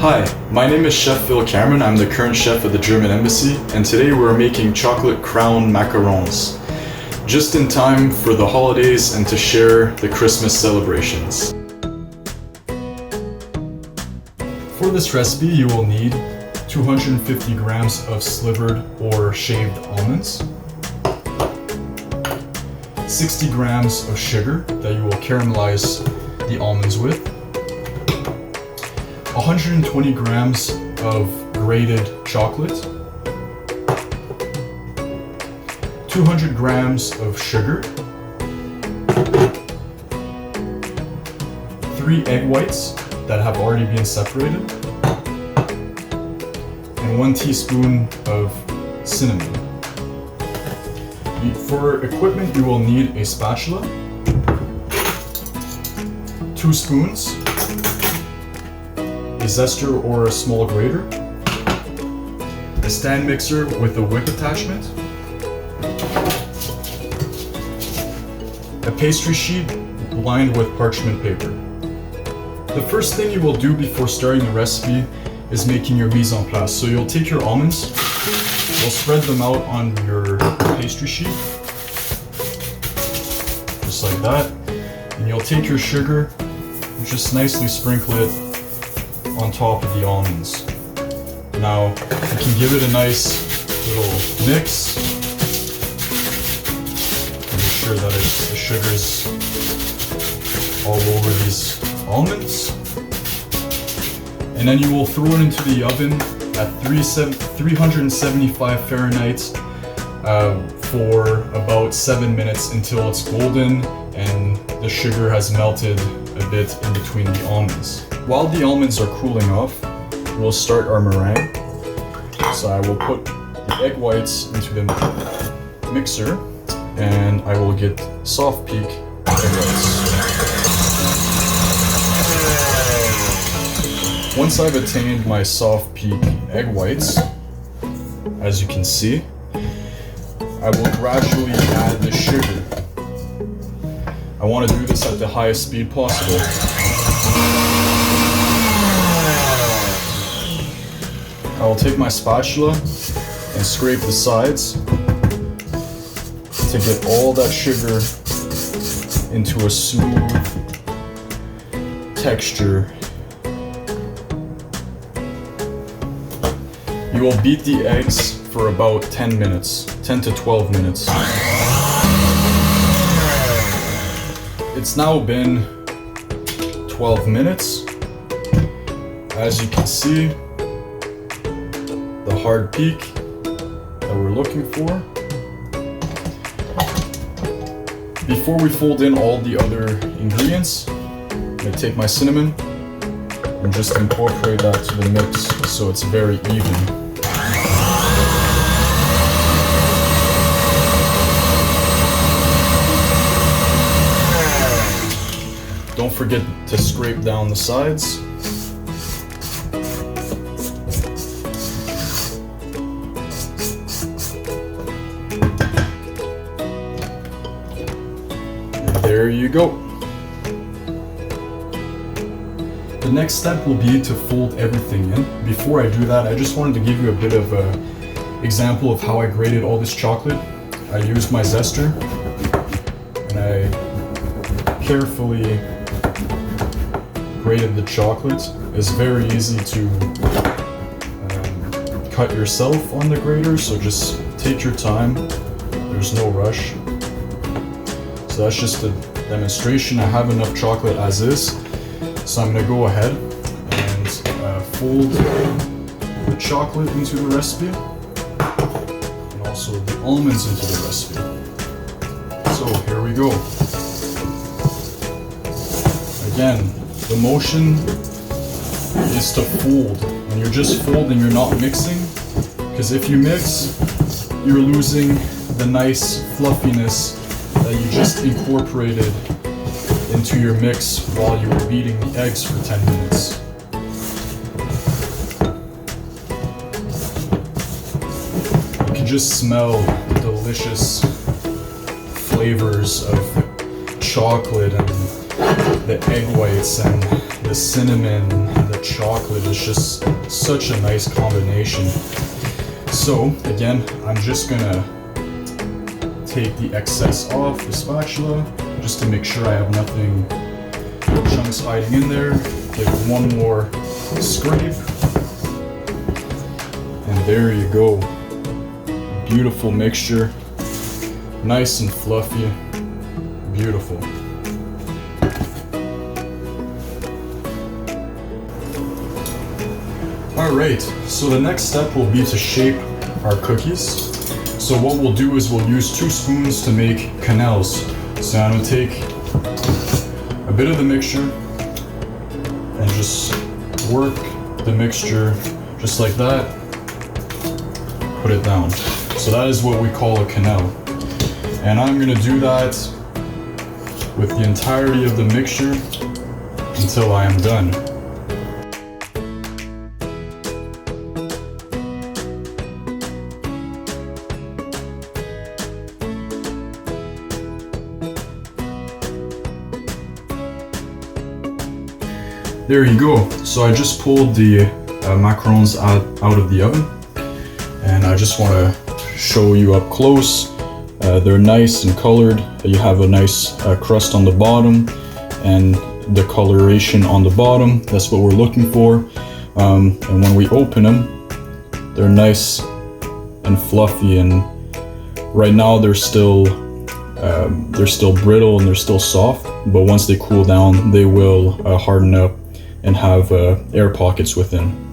Hi, my name is Chef Phil Cameron. I'm the current chef at the German Embassy, and today we're making chocolate crown macarons, just in time for the holidays and to share the Christmas celebrations. For this recipe, you will need 250 grams of slivered or shaved almonds, 60 grams of sugar that you will caramelize the almonds with, 120 grams of grated chocolate, 200 grams of sugar, 3 egg whites that have already been separated, and 1 teaspoon of cinnamon. For equipment, you will need a spatula, 2 spoons, a zester or a small grater, a stand mixer with a wick attachment, a pastry sheet lined with parchment paper. The first thing you will do before starting the recipe is making your mise en place. So you'll take your almonds, you'll spread them out on your pastry sheet, just like that, and you'll take your sugar and just nicely sprinkle it on top of the almonds. Now you can give it a nice little mix. Make sure that the sugar's all over these almonds. And then you will throw it into the oven at 375 Fahrenheit for about 7 minutes until it's golden and the sugar has melted a bit in between the almonds. While the almonds are cooling off, we'll start our meringue. So I will put the egg whites into the mixer and I will get soft peak egg whites. Once I've attained my soft peak egg whites, as you can see, I will gradually add the sugar. I want to do this at the highest speed possible. I will take my spatula and scrape the sides to get all that sugar into a smooth texture. You will beat the eggs for about 10 minutes, 10 to 12 minutes. It's now been 12 minutes. As you can see, the hard peak that we're looking for. Before we fold in all the other ingredients, I'm going to take my cinnamon and just incorporate that to the mix so it's very even. Don't forget to scrape down the sides. And there you go. The next step will be to fold everything in. Before I do that, I just wanted to give you a bit of an example of how I grated all this chocolate. I used my zester and I carefully grated the chocolate. It's very easy to cut yourself on the grater, so just take your time. There's no rush. So that's just a demonstration. I have enough chocolate as is, so I'm going to go ahead and fold the chocolate into the recipe and also the almonds into the recipe. So here we go. Again, the motion is to fold, and you're just folding, you're not mixing, because if you mix, you're losing the nice fluffiness that you just incorporated into your mix while you were beating the eggs for 10 minutes. You can just smell the delicious flavors of chocolate and the egg whites and the cinnamon, the chocolate is just such a nice combination. So again, I'm just gonna take the excess off the spatula just to make sure I have nothing, no chunks hiding in there. Give it one more scrape. And there you go. Beautiful mixture. Nice and fluffy. Beautiful. Alright, so the next step will be to shape our cookies. So what we'll do is we'll use 2 spoons to make canals. So I'm going to take a bit of the mixture and just work the mixture just like that. Put it down. So that is what we call a canal. And I'm going to do that with the entirety of the mixture until I am done. There you go. So I just pulled the macarons out of the oven, and I just want to show you up close. They're nice and colored. You have a nice crust on the bottom and the coloration on the bottom. That's what we're looking for. And when we open them, they're nice and fluffy, and right now they're still brittle and they're still soft, but once they cool down, they will harden up and have air pockets within.